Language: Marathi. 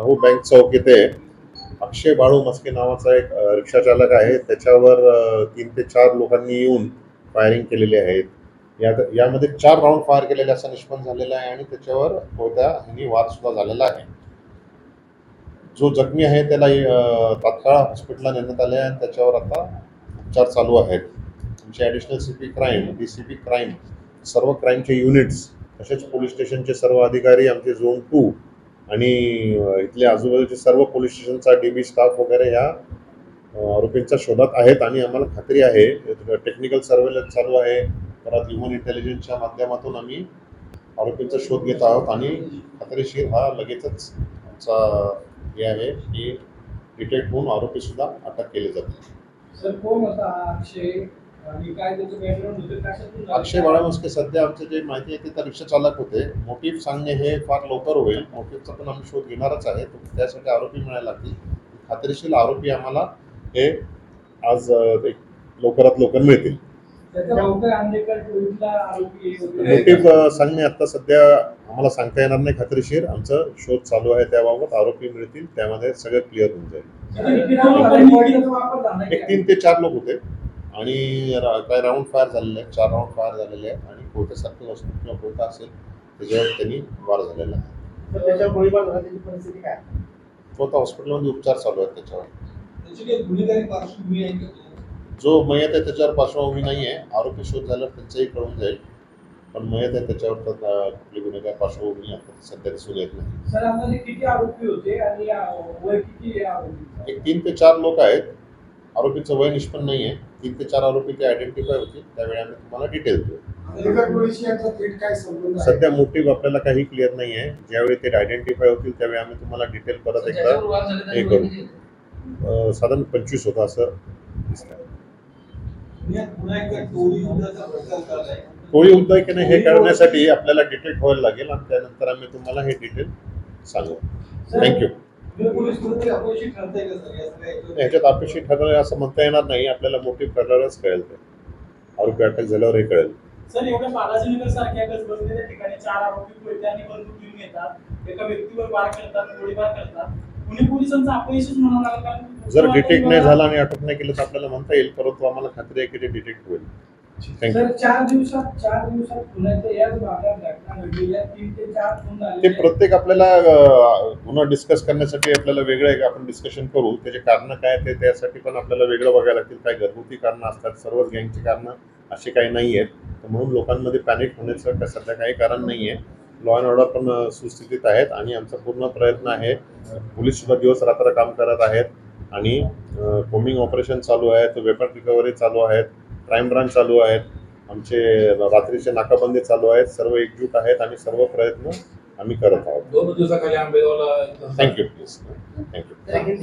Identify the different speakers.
Speaker 1: अहो बँक चौक येथे अक्षय बाळू मस्के नावाचा एक रिक्षा चालक आहे. त्याच्यावर 3 ते 4 लोकांनी येऊन फायरिंग केलेली आहेत. यामध्ये 4 राऊंड फायर केलेले असं निष्पन्न झालेलं आहे आणि त्याच्यावर कोयत्याने वार सुद्धा झालेला आहे. जो जखमी आहे त्याला तात्काळ हॉस्पिटलला नेण्यात आले आहे आणि त्याच्यावर आता उपचार चालू आहेत. आमचे additional CP crime, DCP crime, सर्व क्राईमचे युनिट्स, तसेच पोलीस स्टेशनचे सर्व अधिकारी, आमचे झोन 2 आणि इथले आजूबाजूचे सर्व पोलीस स्टेशनचा डीबी स्टाफ वगैरे या आरोपींच्या शोधात आहेत आणि आम्हाला खात्री आहे टेक्निकल सर्वेलन्स चालू आहे. परत ह्युमन इंटेलिजन्सच्या माध्यमातून आम्ही आरोपींचा शोध घेत आहोत आणि खात्रीशीर हा लगेचच आमचा हे आहे की डिटेक्ट होऊन आरोपी सुद्धा अटक केले जातील.
Speaker 2: सर कोण होता अक्षय आणि काय त्याचं बॅकग्राऊंड होतं कशातून?
Speaker 1: अक्षय बाळू मस्के सध्या आमचे जे माहिती आहे ते तर रिक्षा चालक होते. मोटिव्ह सांगणे हे फार लवकर होईल. मोटिव्हचा पण आम्ही शोध घेणारच आहे. त्यासाठी आरोपी मिळायला लागतील. खात्रीशीर आरोपी आम्हाला हे आज लवकरात लवकर मिळतील. मोटिव्ह सांगणे आता सध्या आम्हाला सांगता येणार नाही. खात्रीशीर आमचं शोध चालू आहे त्याबाबत. आरोपी मिळतील त्यामध्ये सगळं क्लिअर होऊन जाईल. 3 ते 4 लोक होते आणि काय राऊंड फायर झालेले आहेत. 4 राऊंड फायर झालेले आहेत आणि कोयत्यासारखी वस्तू किंवा कोयता असेल त्याच्यावर त्यांनी वार झालेला आहे. तो आता हॉस्पिटलमध्ये उपचार चालू आहेत त्याच्यावर. जो मयत आहे त्याच्यावर पार्श्वभूमी नाही आहे. आरोपी शोध झाल्यावर त्यांचंही कळून जाईल. पण मयत आहे त्याच्यावर तर कुठली गुन्हेगार पार्श्वभूमी आता सध्या दिसून येत नाही.
Speaker 2: सर अंदाजे किती आरोपी होते आणि वय किती आरोपी?
Speaker 1: एक 3 ते 4 लोक आहेत. आरोपीचं वय निष्पन्न नाही आहे. 3 ते 4 आरोपी ते आयडेंटिफाय होतील. त्यावेळी आम्ही तुम्हाला डिटेल देऊ. सध्या मोटिव्ह आपल्याला काही क्लिअर नाही आहे. ज्यावेळी ते आयडेंटिफाय होतील त्यावेळी आम्ही तुम्हाला डिटेल परत एकदा हे करू. साधारण 25 होता असं दिसतं. टोळी युद्ध की नाही हे कळण्यासाठी आपल्याला डिटेक्ट व्हायला लागेल आणि त्यानंतर आम्ही तुम्हाला हे डिटेल सांगू. थँक्यू. ह्याच्यात अपेक्षित ठरलं असं म्हणता येणार नाही. आपल्याला मोटिव्ह ठरल्यावरच कळेल. ते आरोपी अटक झाल्यावर हे कळेल.
Speaker 2: सर एवढ्या बालाजीनगर सारख्या गजबजलेल्या ठिकाणी 4 आरोपी कोयते आणि बंदूक घेऊन येतात. एका व्यक्तीवर वार करतात, गोळीबार करतात. पुणे पोलिसांचं अपयशच म्हणावं लागेल.
Speaker 1: जर डिटेक्ट नाही झाला आणि अटक नाही केलं तर आपल्याला म्हणता येईल. परंतु आम्हाला खात्री आहे की ते डिटेक्ट होईल.
Speaker 2: सर 4 दिवसात पुण्याच्या याच भागात घटना घडलेल्या 3 ते 4 खून झाले.
Speaker 1: ते प्रत्येक आपल्याला गुन्हा डिस्कस करण्यासाठी आपल्याला वेगळं आपण डिस्कशन करू. त्याचे कारण काय ते त्यासाठी पण आपल्याला वेगळं बघायला लागतील. काही घरगुती कारणं असतात. सर्वच गँगची कारणं अशी काही नाही आहेत. म्हणून लोकांमध्ये पॅनिक होण्याचं सध्या काही कारण नाही आहे. लॉ अँड ऑर्डर पण सुस्थितीत आहेत आणि आमचा पूर्ण प्रयत्न आहे. पोलीस सुद्धा दिवस रात्र काम करत आहेत आणि कोमिंग ऑपरेशन चालू आहेत. वेपन रिकव्हरी चालू आहेत. क्राईम ब्रांच चालू आहेत. आमचे रात्रीचे नाकाबंदी चालू आहेत. सर्व एकजूट आहेत आणि सर्व प्रयत्न आम्ही करत आहोत.
Speaker 3: 2 दिवसाखाली आंबेगावला
Speaker 1: थँक्यू प्लीज. थँक्यू.